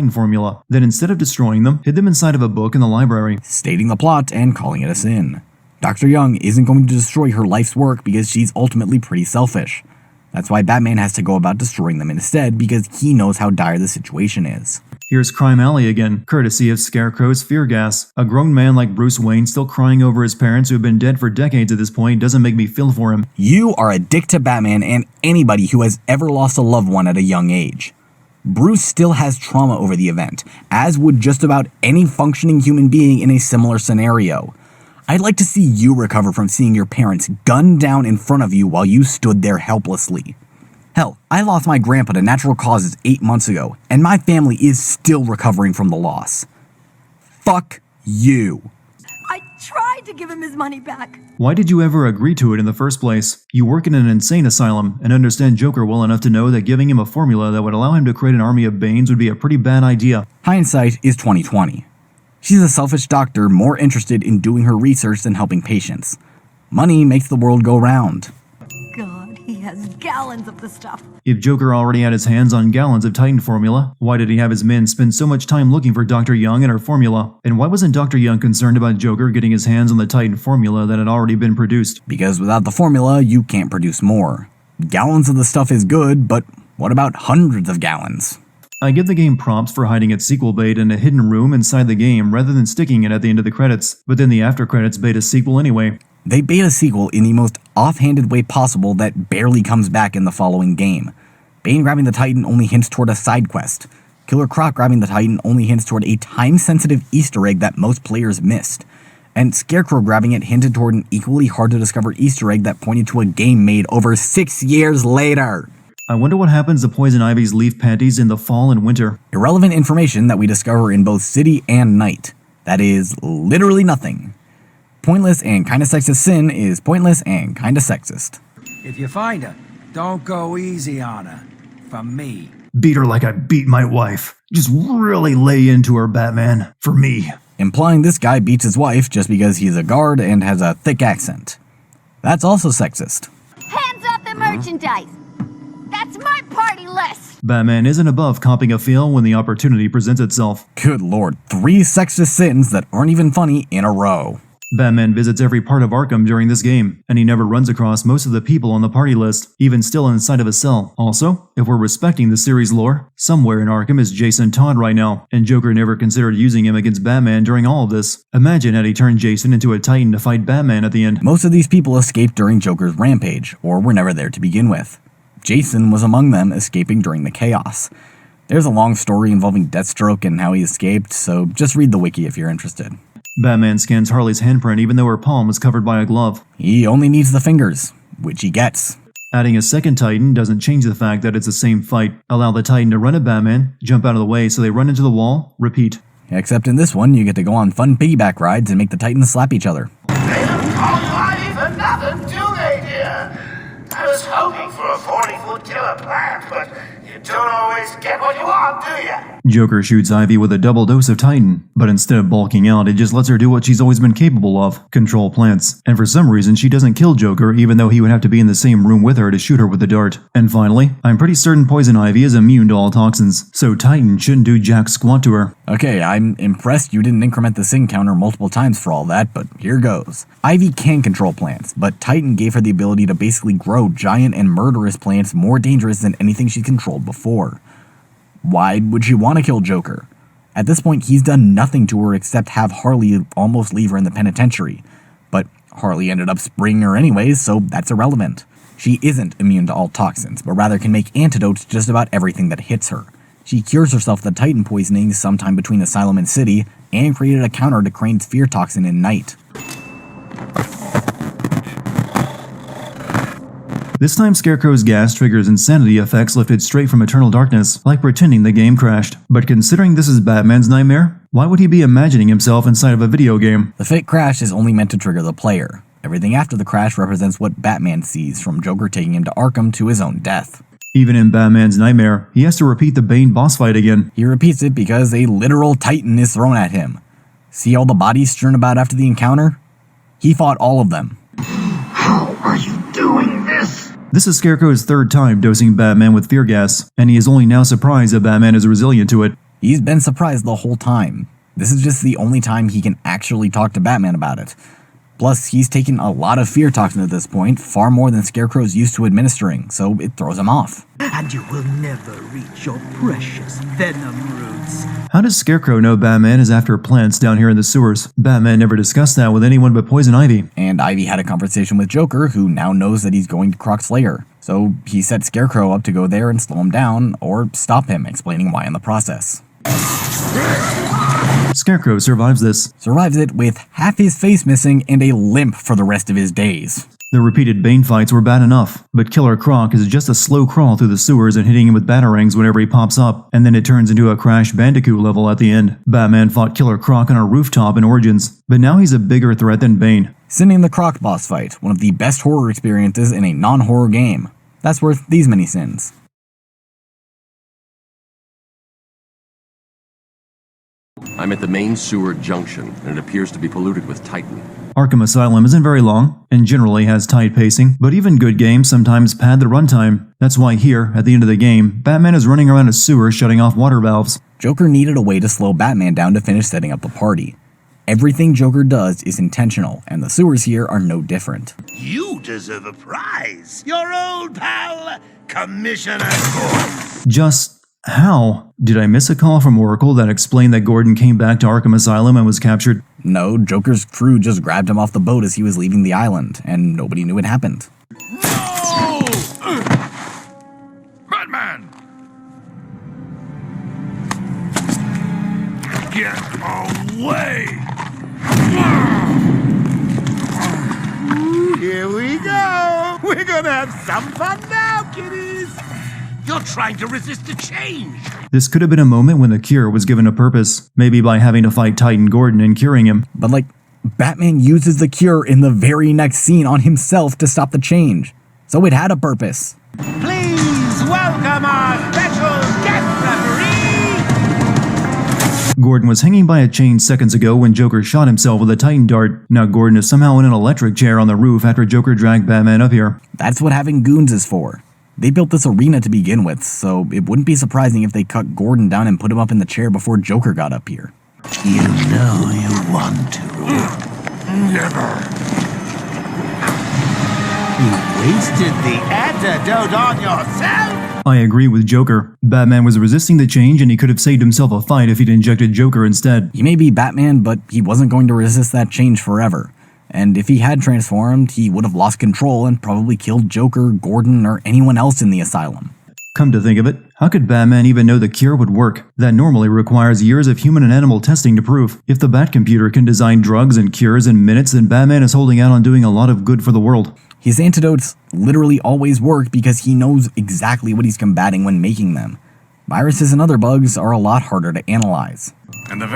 Titan formula, then instead of destroying them, hid them inside of a book in the library, stating the plot and calling it a sin. Dr. Young isn't going to destroy her life's work because she's ultimately pretty selfish. That's why Batman has to go about destroying them instead, because he knows how dire the situation is. Here's Crime Alley again, courtesy of Scarecrow's fear gas. A grown man like Bruce Wayne still crying over his parents who have been dead for decades at this point doesn't make me feel for him. You are a dick to Batman and anybody who has ever lost a loved one at a young age. Bruce still has trauma over the event, as would just about any functioning human being in a similar scenario. I'd like to see you recover from seeing your parents gunned down in front of you while you stood there helplessly. Hell, I lost my grandpa to natural causes 8 months ago, and my family is still recovering from the loss. Fuck you. I tried to give him his money back. Why did you ever agree to it in the first place? You work in an insane asylum and understand Joker well enough to know that giving him a formula that would allow him to create an army of Banes would be a pretty bad idea. Hindsight is 20/20. She's a selfish doctor more interested in doing her research than helping patients. Money makes the world go round. God, he has gallons of the stuff. If Joker already had his hands on gallons of Titan formula, why did he have his men spend so much time looking for Dr. Young and her formula? And why wasn't Dr. Young concerned about Joker getting his hands on the Titan formula that had already been produced? Because without the formula, you can't produce more. Gallons of the stuff is good, but what about hundreds of gallons? I give the game props for hiding its sequel bait in a hidden room inside the game rather than sticking it at the end of the credits, but then the after credits bait a sequel anyway. They bait a sequel in the most offhanded way possible that barely comes back in the following game. Bane grabbing the Titan only hints toward a side quest. Killer Croc grabbing the Titan only hints toward a time-sensitive Easter egg that most players missed. And Scarecrow grabbing it hinted toward an equally hard-to-discover Easter egg that pointed to a game made over 6 years later. I wonder what happens to Poison Ivy's leaf panties in the fall and winter. Irrelevant information that we discover in both City and Night. That is literally nothing. Pointless and kinda sexist sin is pointless and kinda sexist. If you find her, don't go easy on her. For me. Beat her like I beat my wife. Just really lay into her, Batman. For me. Implying this guy beats his wife just because he's a guard and has a thick accent. That's also sexist. Hands off the merchandise! That's my party list! Batman isn't above copping a feel when the opportunity presents itself. Good lord, 3 sexist sins that aren't even funny in a row. Batman visits every part of Arkham during this game, and he never runs across most of the people on the party list, even still inside of a cell. Also, if we're respecting the series lore, somewhere in Arkham is Jason Todd right now, and Joker never considered using him against Batman during all of this. Imagine had he turned Jason into a Titan to fight Batman at the end. Most of these people escaped during Joker's rampage, or were never there to begin with. Jason was among them, escaping during the chaos. There's a long story involving Deathstroke and how he escaped, so just read the wiki if you're interested. Batman scans Harley's handprint even though her palm is covered by a glove. He only needs the fingers, which he gets. Adding a second Titan doesn't change the fact that it's the same fight. Allow the Titan to run at Batman, jump out of the way so they run into the wall, repeat. Except in this one, you get to go on fun piggyback rides and make the Titans slap each other. They don't talk mighty for nothing, do they, dear? I was hoping for a 40-foot killer plant, but you don't always get what you want, do you? Joker shoots Ivy with a double dose of Titan, but instead of bulking out, it just lets her do what she's always been capable of, control plants. And for some reason, she doesn't kill Joker, even though he would have to be in the same room with her to shoot her with the dart. And finally, I'm pretty certain Poison Ivy is immune to all toxins, so Titan shouldn't do jack squat to her. Okay, I'm impressed you didn't increment the sin counter multiple times for all that, but here goes. Ivy can control plants, but Titan gave her the ability to basically grow giant and murderous plants more dangerous than anything she controlled before. Why would she want to kill Joker? At this point, he's done nothing to her except have Harley almost leave her in the penitentiary. But Harley ended up spraying her anyways, so that's irrelevant. She isn't immune to all toxins, but rather can make antidotes to just about everything that hits her. She cures herself of the Titan poisoning sometime between Asylum and City, and created a counter to Crane's fear toxin in Night. This time Scarecrow's gas triggers insanity effects lifted straight from Eternal Darkness, like pretending the game crashed. But considering this is Batman's nightmare, why would he be imagining himself inside of a video game? The fake crash is only meant to trigger the player. Everything after the crash represents what Batman sees, from Joker taking him to Arkham to his own death. Even in Batman's nightmare, he has to repeat the Bane boss fight again. He repeats it because a literal Titan is thrown at him. See all the bodies strewn about after the encounter? He fought all of them. How are you doing this? This is Scarecrow's third time dosing Batman with fear gas, and he is only now surprised that Batman is resilient to it. He's been surprised the whole time. This is just the only time he can actually talk to Batman about it. Plus, he's taken a lot of fear toxin at this point, far more than Scarecrow's used to administering, so it throws him off. And you will never reach your precious venom roots. How does Scarecrow know Batman is after plants down here in the sewers? Batman never discussed that with anyone but Poison Ivy. And Ivy had a conversation with Joker, who now knows that he's going to Croc's lair. So he set Scarecrow up to go there and slow him down, or stop him, explaining why in the process. Scarecrow survives this. Survives it with half his face missing and a limp for the rest of his days. The repeated Bane fights were bad enough, but Killer Croc is just a slow crawl through the sewers and hitting him with batarangs whenever he pops up, and then it turns into a Crash Bandicoot level at the end. Batman fought Killer Croc on a rooftop in Origins, but now he's a bigger threat than Bane. Sending the Croc boss fight, one of the best horror experiences in a non-horror game. That's worth these many sins. I'm at the main sewer junction, and it appears to be polluted with Titan. Arkham Asylum isn't very long, and generally has tight pacing, but even good games sometimes pad the runtime. That's why here, at the end of the game, Batman is running around a sewer shutting off water valves. Joker needed a way to slow Batman down to finish setting up the party. Everything Joker does is intentional, and the sewers here are no different. You deserve a prize. Your old pal, Commissioner Gordon. Just how? Did I miss a call from Oracle that explained that Gordon came back to Arkham Asylum and was captured? No, Joker's crew just grabbed him off the boat as he was leaving the island, and nobody knew it happened. No! Batman! Get away! Here we go. We're gonna have some fun now, kiddies. You're trying to resist the change. This could have been a moment when the cure was given a purpose, maybe by having to fight Titan Gordon and curing him. But Batman uses the cure in the very next scene on himself to stop the change. So it had a purpose. Please welcome our special guest referee. Gordon was hanging by a chain seconds ago when Joker shot himself with a Titan dart. Now Gordon is somehow in an electric chair on the roof after Joker dragged Batman up here. That's what having goons is for. They built this arena to begin with, so it wouldn't be surprising if they cut Gordon down and put him up in the chair before Joker got up here. You know you want to. Never. You wasted the antidote on yourself. I agree with Joker. Batman was resisting the change and he could have saved himself a fight if he'd injected Joker instead. He may be Batman, but he wasn't going to resist that change forever. And if he had transformed, he would have lost control and probably killed Joker, Gordon, or anyone else in the asylum. Come to think of it, how could Batman even know the cure would work? That normally requires years of human and animal testing to prove. If the Batcomputer can design drugs and cures in minutes, then Batman is holding out on doing a lot of good for the world. His antidotes literally always work because he knows exactly what he's combating when making them. Viruses and other bugs are a lot harder to analyze. And the